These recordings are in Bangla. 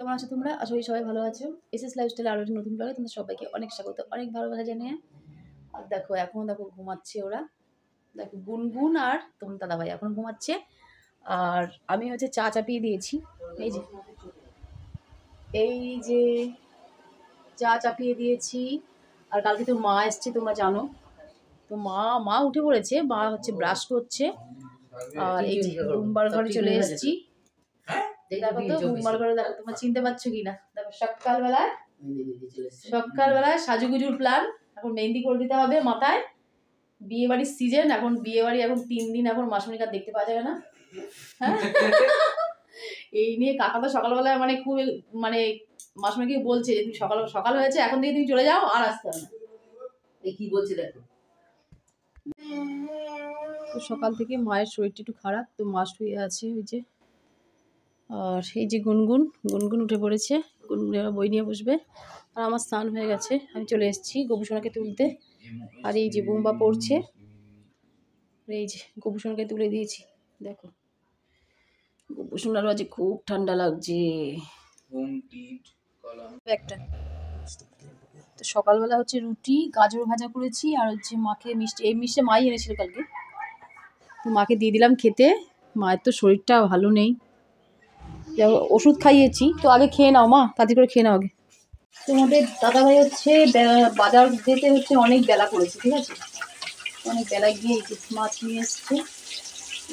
কেমন আছো তোমরা? আশা করি সবাই ভালো আছো। এসএস লাইফস্টাইল আরও একটা নতুন ব্লগে তোমাদের সবাইকে অনেক স্বাগত, অনেক ভালোবাসা জানিয়ে। আর দেখো এখন দেখো ঘুমাচ্ছে ওরা, দেখো গুনগুন আর তোমার দাদাভাই এখন ঘুমাচ্ছে। আর আমি হচ্ছে চা চাপিয়ে দিয়েছি, এই যে চা চাপিয়ে দিয়েছি। আর কালকে তো মা এসছে তোমরা জানো, তো মা উঠে পড়েছে, মা হচ্ছে ব্রাশ করছে। আর এই যে রুমবার ঘরে চলে এসেছি। দেখো তো রুমবার ঘরে, দেখো তোমরা চিনতে পারছো কিনা। দেখো সকালবেলায় সাজুগুজুর প্ল্যান, এখন মেহেন্দি করে দিতে হবে মাথায়। বিয়ে বাড়ির সিজন, এখন বিয়ে বাড়ি এখন 3 দিন, এখন মাসমণিকার দেখতে পাওয়া যাবে না। হ্যাঁ এই নিয়ে কাকা তো সকালবেলায় মানে খুব মানে মাসমণিকে বলছে যে তুমি সকাল হয়েছে, এখন থেকে তুমি চলে যাও, আর আসতে হবে না। এই কি বলছে দেখো। তো সকাল থেকে মায়ের শরীরটা একটু খারাপ, তো মা শুয়ে আছে ওই যে। আর এই যে গুনগুন উঠে পড়েছে, গুনগুন এবার বই নিয়ে বসবে। আর আমার স্নান হয়ে গেছে, আমি চলে এসেছি গোপুসোনাকে তুলতে। আর এই যে বুম্বা পড়ছে, এই যে গোপুসোনাকে তুলে দিয়েছি। দেখো গোপুসোনারও আজ খুব ঠান্ডা লাগছে একটা। তো সকালবেলা হচ্ছে রুটি গাজর ভাজা করেছি, আর হচ্ছে মাকে মিষ্টি, এই মিষ্টি মাই এনেছিল কালকে, তো মাকে দিয়ে দিলাম খেতে। মায়ের তো শরীরটা ভালো নেই, ওষুধ খাইয়েছি। তো আগে খেয়ে নাও মা, তাড়াতাড়ি করে খেয়ে নাও আগে। তোমাদের দাদাভাই হচ্ছে বাজার যেতে হচ্ছে অনেক বেলা করেছে, ঠিক আছে, অনেক বেলায় গিয়ে মাছ নিয়ে এসছে,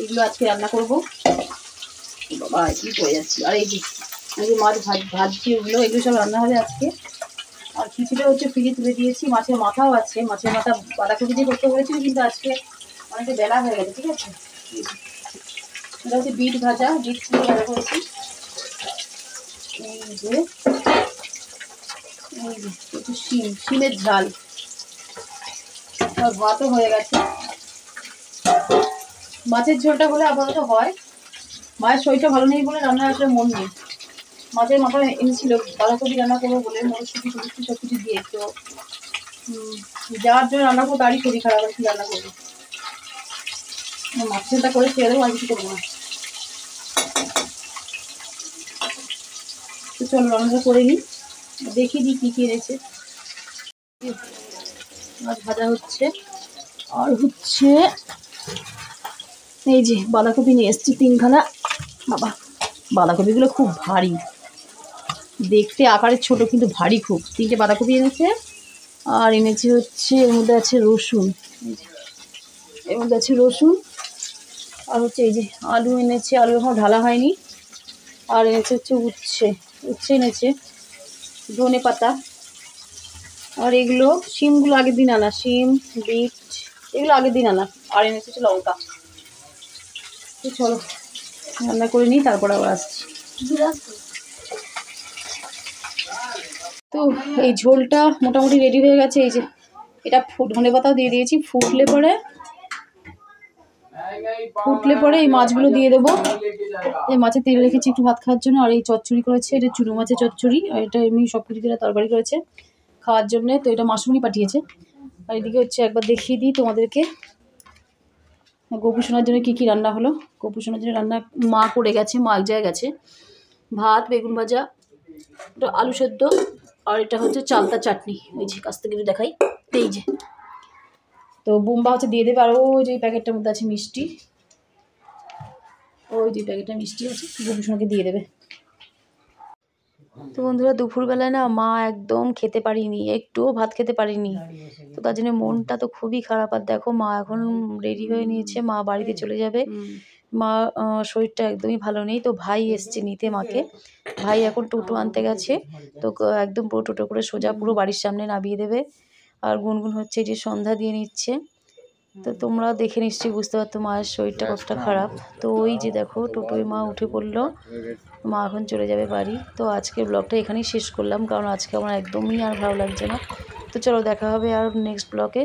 এগুলো আজকে রান্না করবো। বাবা কি করে যাচ্ছি। আর এই যে মাছ ভাজছি, এগুলো সব রান্না হবে আজকে। আর খিচুড়ি হচ্ছে ফ্রিজে তুলে দিয়েছি, মাছের মাথাও আছে, মাছের মাথা বাঁধাকপি দিয়ে করতে বলেছিল, কিন্তু আজকে অনেকটা বেলা হয়ে গেছে, ঠিক আছে। এটা হচ্ছে বিট ভাজা করেছি। এই যে একটু শিমের ঝাল, আর ভাতও হয়ে গেছে। মাছের ঝোলটা হলে আপাতত হয়, মায়ের শরীরটা ভালো নেই বলে রান্না আসলে মন নেই। মাছের মাথা এনেছিল, বাঁধাকপি রান্না করবো বলে মটরশুঁটি সব কিছু দিয়ে, তো যাওয়ার জন্য রান্না করবো, তারই শরীর খারাপ, আর কি রান্না করবো। মাছেরটা করে খেয়ে দেবো, আর কিছু করবো না। তো চলো রান্নাটা করে নিই, দেখিয়ে দিই কী কী এনেছে। মাছ ভাজা হচ্ছে, আর হচ্ছে এই যে বাঁধাকপি নিয়ে এসছি 3খানা। বাবা বাঁধাকপিগুলো খুব ভারী, দেখতে আকারে ছোট কিন্তু ভারী খুব। 3টে বাঁধাকপি এনেছে, আর এনেছে হচ্ছে এর মধ্যে আছে রসুন, এর মধ্যে আছে রসুন। আর হচ্ছে এই যে আলু এনেছে, আলু এখনো ঢালা হয়নি। আর এনেছে হচ্ছে উচ্ছে এনেছে, ধনে পাতা। আর এগুলো শিমগুলো আগের দিন আনা, শিম বিট এগুলো আগের দিন আনা। আর এনেছে হচ্ছে লঙ্কা। তো চলো রান্না করে নিই, তারপর আবার আসছি। তো এই ঝোলটা মোটামুটি রেডি হয়ে গেছে। এই যে এটা ধনে পাতাও দিয়ে দিয়েছি, ফুটলে পরে এই মাছগুলো দিয়ে দেবো। এই মাছের তেল রেখেছি একটু ভাত খাওয়ার জন্য। আর এই চচ্চড়ি করেছে, এটা চুনো মাছের চচ্চড়ি, আর এটা এমনি সব কিছু দিয়ে তরকারি করেছে খাওয়ার জন্যে। তো এটা মাসমণি পাঠিয়েছে। আর এদিকে হচ্ছে একবার দেখিয়ে দিই তোমাদেরকে গোপুসোনার জন্য কী কী রান্না হলো। গোপুসোনার জন্য রান্না মা করে গেছে, মা এক জায়গায় গেছে। ভাত, বেগুন ভাজা, এটা আলু সেদ্ধ, আর এটা হচ্ছে চালতা চাটনি। এই যে কাছ থেকে দেখাই, এই যে। তো বুম্বা হচ্ছে দিয়ে দেবে। আর ওই যে প্যাকেটটার মধ্যে আছে মিষ্টি, ওই যে প্যাকেটটা মিষ্টি আছে, গোপুসোনাকে দিয়ে দেবে। তো বন্ধুরা দুপুরবেলায় না মা একদম খেতে পারিনি, একটুও ভাত খেতে পারিনি। তো তার জন্য মনটা তো খুবই খারাপ। আর দেখো মা এখন রেডি হয়ে নিয়েছে, মা বাড়িতে চলে যাবে। মা শরীরটা একদমই ভালো নেই, তো ভাই এসছে নিতে মাকে। ভাই এখন টোটো আনতে গেছে, তো একদম পুরো টোটো করে সোজা পুরো বাড়ির সামনে নামিয়ে দেবে। আর গুনগুন হচ্ছে যে সন্ধ্যা দিয়ে নিচ্ছে। তো তোমরা দেখে নিশ্চয়ই বুঝতে পারতো মায়ের শরীরটা কতটা খারাপ। তো ওই যে দেখো টোটোয় মা উঠে পড়লো, মা এখন চলে যাবে বাড়ি। তো আজকের ব্লগটা এখানেই শেষ করলাম, কারণ আজকে আমার একদমই আর ভালো লাগছে না। তো চলো দেখা হবে আর নেক্সট ব্লগে।